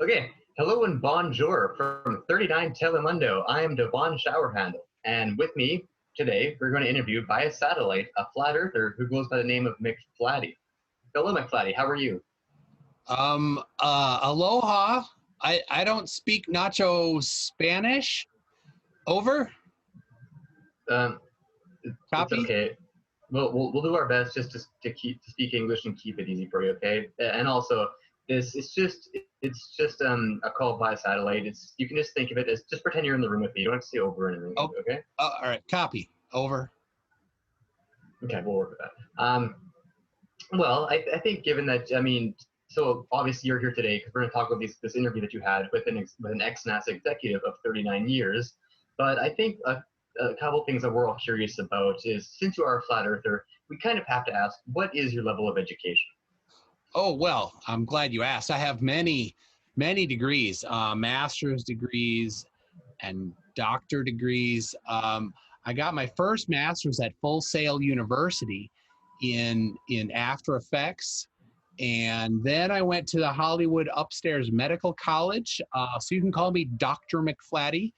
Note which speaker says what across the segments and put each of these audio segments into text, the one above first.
Speaker 1: Okay, hello and bonjour from 39 Telemundo. I am Devon Showerhandle, and with me today, we're going to interview via satellite a flat earther who goes by the name of McFlatty. Hello, McFlatty. How are you?
Speaker 2: Aloha. I don't speak Nacho Spanish. Over.
Speaker 1: It's
Speaker 2: Copy.
Speaker 1: okay. We'll do our best just to speak English and keep it easy for you, okay? And also, it's just a call via satellite. You can just think of it as just pretend you're in the room with me. You don't have to say over or anything.
Speaker 2: Oh,
Speaker 1: okay?
Speaker 2: All right. Copy. Over.
Speaker 1: Okay, we'll work with that. Well, I think given that, so obviously you're here today because we're going to talk about this interview that you had with an ex-NASA executive of 39 years. But I think a couple things that we're all curious about is, since you are a flat earther, we kind of have to ask, what is your level of education?
Speaker 2: Oh, well, I'm glad you asked. I have many degrees, master's degrees and doctor degrees. I got my first master's at Full Sail University in After Effects. And then I went to the Hollywood Upstairs Medical College. So you can call me Dr. McFlatty.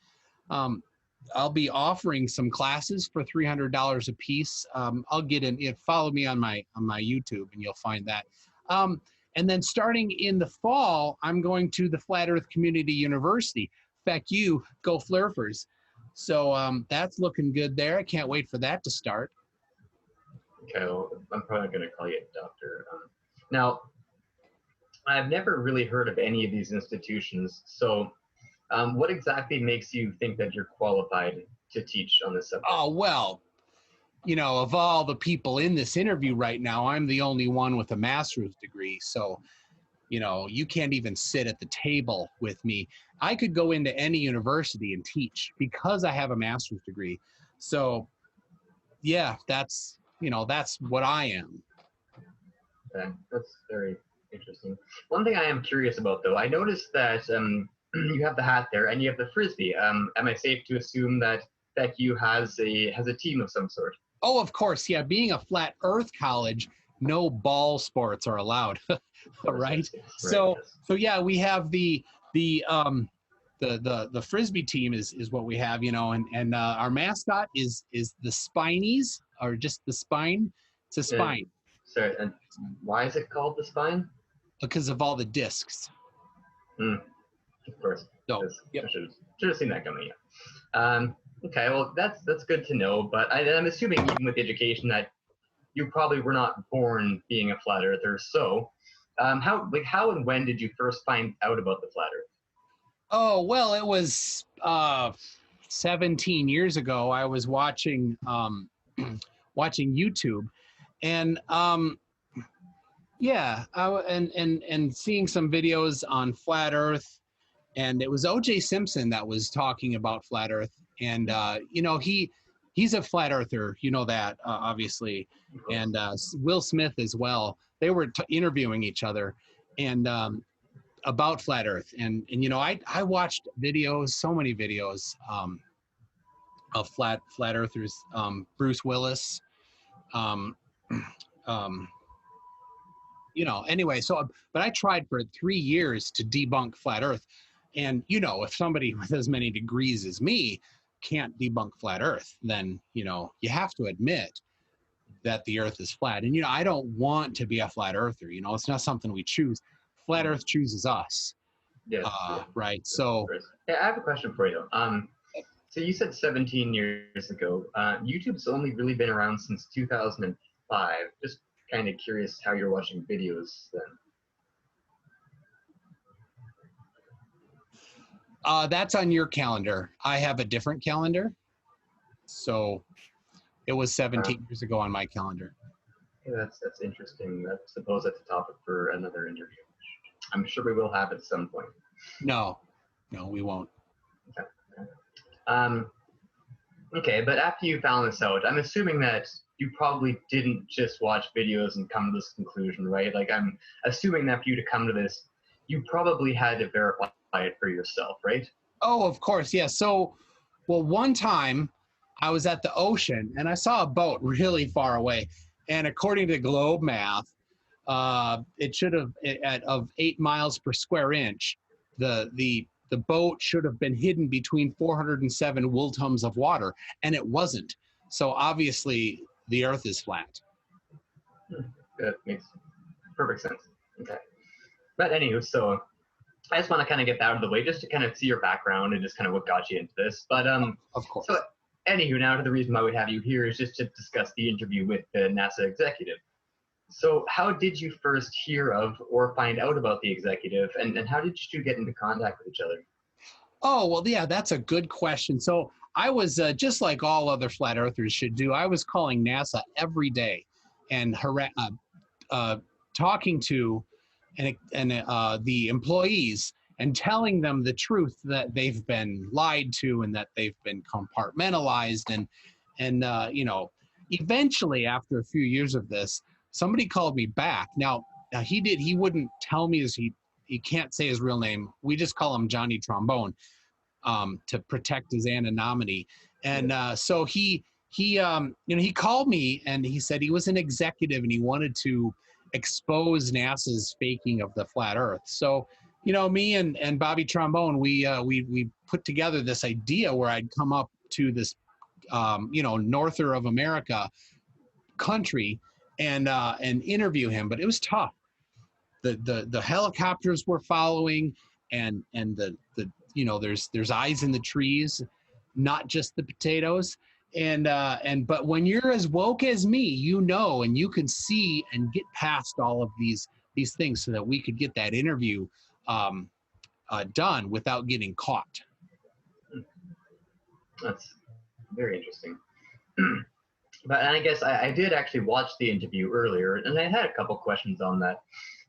Speaker 2: I'll be offering some classes for $300 a piece. I'll get in. Follow me on my YouTube, and you'll find that. And then starting in the fall, I'm going to the Flat Earth Community University. Feck you, go Flurfers. So that's looking good there. I can't wait for that to start.
Speaker 1: Okay, well, I'm probably going to call you a doctor. Now, I've never really heard of any of these institutions. So what exactly makes you think that you're qualified to teach on this subject?
Speaker 2: Oh, well, of all the people in this interview right now, I'm the only one with a master's degree. So, you can't even sit at the table with me. I could go into any university and teach because I have a master's degree. So, yeah, that's what I am.
Speaker 1: Okay, that's very interesting. One thing I am curious about, though, I noticed that you have the hat there and you have the frisbee. Am I safe to assume that you has a team of some sort?
Speaker 2: Oh, of course. Yeah. Being a flat earth college, no ball sports are allowed. Right.
Speaker 1: Yes.
Speaker 2: So
Speaker 1: Yes.
Speaker 2: so yeah, we have the frisbee team is what we have, and our mascot is the Spinies, or just the spine. It's a spine.
Speaker 1: Sorry, and why is it called the spine?
Speaker 2: Because of all the discs.
Speaker 1: Of course.
Speaker 2: So, yep.
Speaker 1: I should have seen that coming. Yeah. Okay, well, that's good to know. But I'm assuming, even with education, that you probably were not born being a flat earther. So, how and when did you first find out about the flat earth?
Speaker 2: Oh, well, it was 17 years ago. I was watching YouTube, and and seeing some videos on flat earth, and it was O.J. Simpson that was talking about flat earth, and he's a flat earther, that obviously, and Will Smith as well. They were interviewing each other, and about flat earth, and I watched videos, so many videos of flat earthers, Bruce Willis, anyway. So, but I tried for 3 years to debunk flat earth, and if somebody with as many degrees as me can't debunk flat earth, then you have to admit that the earth is flat. And I don't want to be a flat earther. It's not something we choose. Flat earth chooses us.
Speaker 1: Yes.
Speaker 2: Right. So
Speaker 1: yeah, I have a question for you. So you said 17 years ago. YouTube's only really been around since 2005. Just kind of curious how you're watching videos then.
Speaker 2: That's on your calendar. I have a different calendar. So it was 17 years ago on my calendar.
Speaker 1: Yeah, that's interesting. I suppose that's a topic for another interview. I'm sure we will have at some point.
Speaker 2: No, we won't.
Speaker 1: Okay, but after you found this out, I'm assuming that you probably didn't just watch videos and come to this conclusion, right? Like, I'm assuming that for you to come to this, you probably had to verify it for yourself, right?
Speaker 2: Oh, of course, yeah. So, well, one time I was at the ocean and I saw a boat really far away, and according to globe math, it should have of 8 miles per square inch. the boat should have been hidden between 407 wool tums of water, and it wasn't. So obviously the Earth is flat.
Speaker 1: That makes perfect sense. Okay. But anywho, so I just want to kind of get that out of the way, just to kind of see your background and just kind of what got you into this. But
Speaker 2: Of course.
Speaker 1: so anywho, now the reason why we have you here is just to discuss the interview with the NASA executive. So how did you first hear of or find out about the executive, and how did you two get into contact with each other?
Speaker 2: Oh, well, yeah, that's a good question. So I was just like all other flat earthers should do. I was calling NASA every day and talking to the employees and telling them the truth that they've been lied to and that they've been compartmentalized. And eventually, after a few years of this, somebody called me back. Now he wouldn't tell me he can't say his real name. We just call him Johnny Trombone to protect his anonymity. And so he called me and he said he was an executive and he wanted to expose NASA's faking of the flat Earth. So, me and Bobby Trombone, we put together this idea where I'd come up to this, norther of America country and interview him, but it was tough. The helicopters were following, and there's eyes in the trees, not just the potatoes. But when you're as woke as me, and you can see and get past all of these things so that we could get that interview done without getting caught.
Speaker 1: That's very interesting. But I guess I did actually watch the interview earlier, and I had a couple questions on that.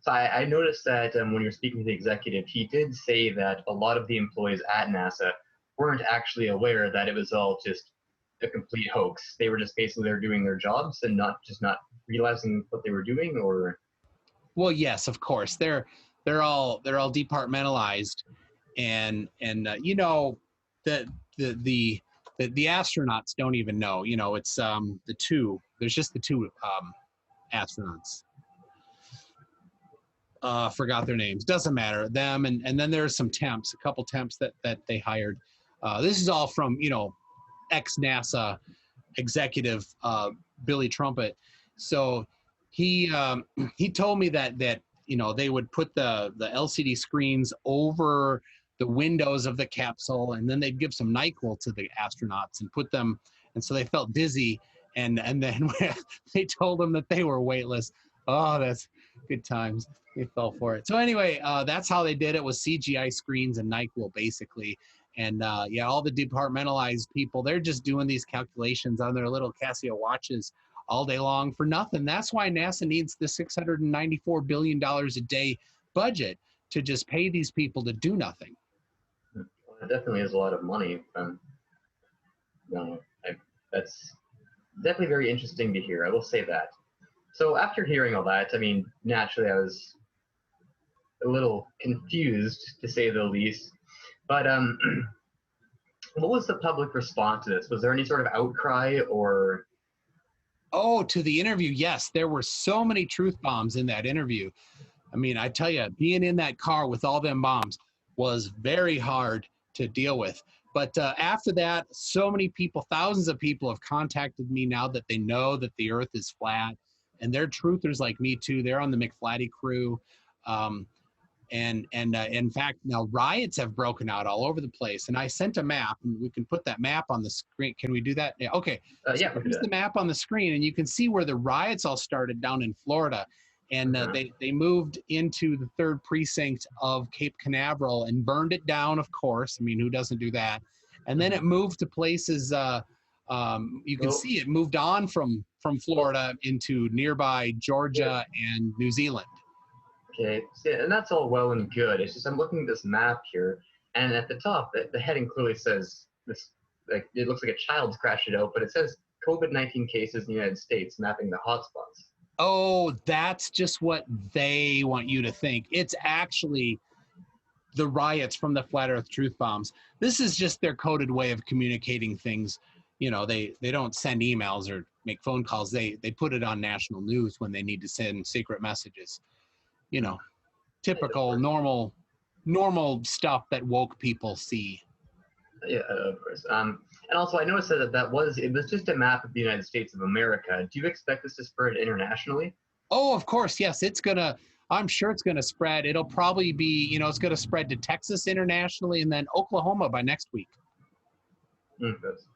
Speaker 1: So I noticed that when you're speaking to the executive, he did say that a lot of the employees at NASA weren't actually aware that it was all just a complete hoax. They were just basically there doing their jobs and not realizing what they were doing, or.
Speaker 2: Well, yes, of course. They're all departmentalized, and the astronauts don't even know. It's the two. There's just the two astronauts. Forgot their names. Doesn't matter. Them and then there's some temps, a couple temps that they hired. This is all from ex-NASA executive Billy Trumpet. So he told me that they would put the LCD screens over the windows of the capsule, and then they'd give some NyQuil to the astronauts and put them, and so they felt dizzy, and then they told them that they were weightless. Oh, that's good times. They fell for it. So anyway, that's how they did it, was CGI screens and NyQuil basically. And all the departmentalized people, they're just doing these calculations on their little Casio watches all day long for nothing. That's why NASA needs the $694 billion a day budget to just pay these people to do nothing.
Speaker 1: Well, that definitely is a lot of money. That's definitely very interesting to hear. I will say that. So after hearing all that, naturally I was a little confused, to say the least. But what was the public response to this? Was there any sort of outcry or?
Speaker 2: Oh, to the interview, yes. There were so many truth bombs in that interview. I tell you, being in that car with all them bombs was very hard to deal with. But after that, so many people, thousands of people have contacted me now that they know that the Earth is flat. And they're truthers like me too. They're on the McFlatty crew. And in fact, now riots have broken out all over the place. And I sent a map, and we can put that map on the screen. Can we do that? Yeah, okay.
Speaker 1: Yeah.
Speaker 2: So here's the map on the screen, and you can see where the riots all started down in Florida. And they moved into the 3rd precinct of Cape Canaveral and burned it down, of course. Who doesn't do that? And then it moved to places, you can see it moved on from Florida into nearby Georgia and New Zealand.
Speaker 1: Okay, and that's all well and good. It's just I'm looking at this map here, and at the top, the heading clearly says this. Like, it looks like a child's crashed it out, but it says COVID-19 cases in the United States, mapping the hotspots.
Speaker 2: Oh, that's just what they want you to think. It's actually the riots from the Flat Earth truth bombs. This is just their coded way of communicating things. They don't send emails or make phone calls. They put it on national news when they need to send secret messages. Typical, normal normal stuff that woke people see.
Speaker 1: Yeah, of course. And also, I noticed that it was just a map of the United States of America. Do you expect this to spread internationally?
Speaker 2: Oh, of course, yes. I'm sure it's gonna spread. It'll probably be, it's gonna spread to Texas internationally and then Oklahoma by next week.
Speaker 1: That's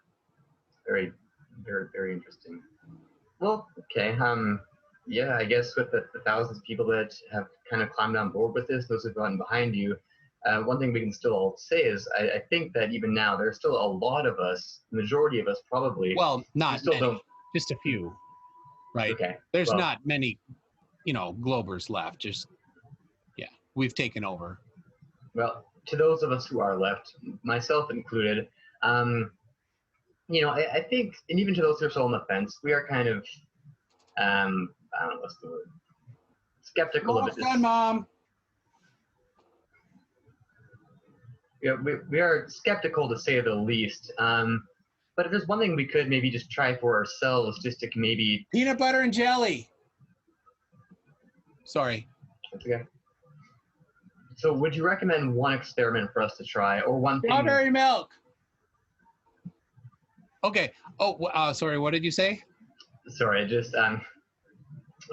Speaker 1: very, very, very interesting. Well, okay. Yeah, I guess with the thousands of people that have kind of climbed on board with this, those who've gotten behind you, one thing we can still say is I think that even now there's still a lot of us, majority of us probably.
Speaker 2: Well, not
Speaker 1: still
Speaker 2: many,
Speaker 1: don't.
Speaker 2: just a few, right?
Speaker 1: Okay.
Speaker 2: There's
Speaker 1: well,
Speaker 2: not many, Globers left. Just, yeah, we've taken over.
Speaker 1: Well, to those of us who are left, myself included, I think, and even to those who are still on the fence, we are kind of, I don't know what's the word, skeptical of it.
Speaker 2: Fun, Mom.
Speaker 1: Yeah, we are skeptical to say the least. But if there's one thing we could maybe just try for ourselves, just to maybe
Speaker 2: peanut butter and jelly. Sorry.
Speaker 1: That's okay. So, would you recommend one experiment for us to try, or one thing?
Speaker 2: Strawberry milk. Okay. Oh, sorry. What did you say?
Speaker 1: Sorry, just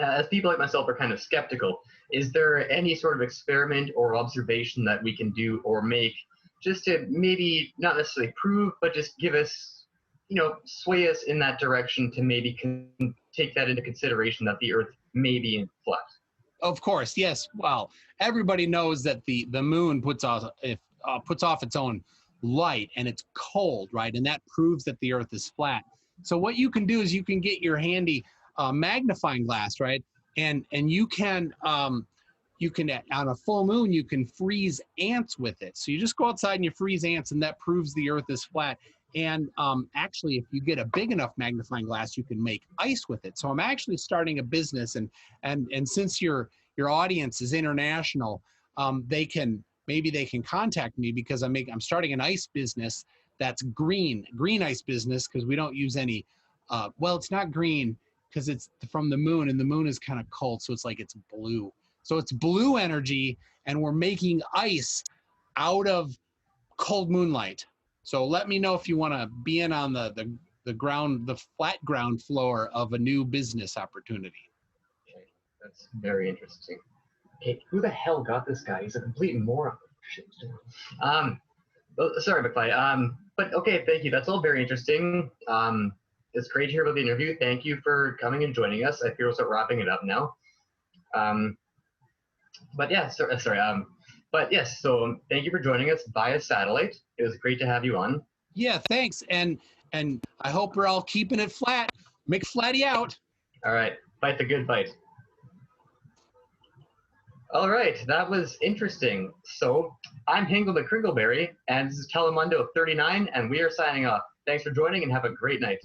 Speaker 1: as people like myself are kind of skeptical, is there any sort of experiment or observation that we can do or make just to maybe not necessarily prove, but just give us, sway us in that direction to maybe take that into consideration that the Earth may be in flux?
Speaker 2: Of course, yes. Well, everybody knows that the moon puts off its own light and it's cold, right? And that proves that the Earth is flat. So what you can do is you can get your handy magnifying glass, right? And you can on a full moon you can freeze ants with it. So you just go outside and you freeze ants, and that proves the Earth is flat. And actually, if you get a big enough magnifying glass, you can make ice with it. So I'm actually starting a business, and since your audience is international, they can contact me because I'm starting an ice business that's green ice business, because we don't use any. Well, it's not green because it's from the moon, and the moon is kind of cold, so it's blue. So it's blue energy, and we're making ice out of cold moonlight. So let me know if you want to be in on the flat ground floor of a new business opportunity.
Speaker 1: Okay, that's very interesting. Hey, who the hell got this guy? He's a complete moron. Shit. Sorry, McFly. But okay, thank you. That's all very interesting. It's great to hear about the interview. Thank you for coming and joining us. I fear we'll start wrapping it up now. But yeah, sorry. But yes, so thank you for joining us via satellite. It was great to have you on.
Speaker 2: Yeah, thanks. And I hope we're all keeping it flat. Make flatty out.
Speaker 1: All right. Fight the good fight. All right. That was interesting. So I'm McCringleberry, and this is Telemoondo 39, and we are signing off. Thanks for joining, and have a great night.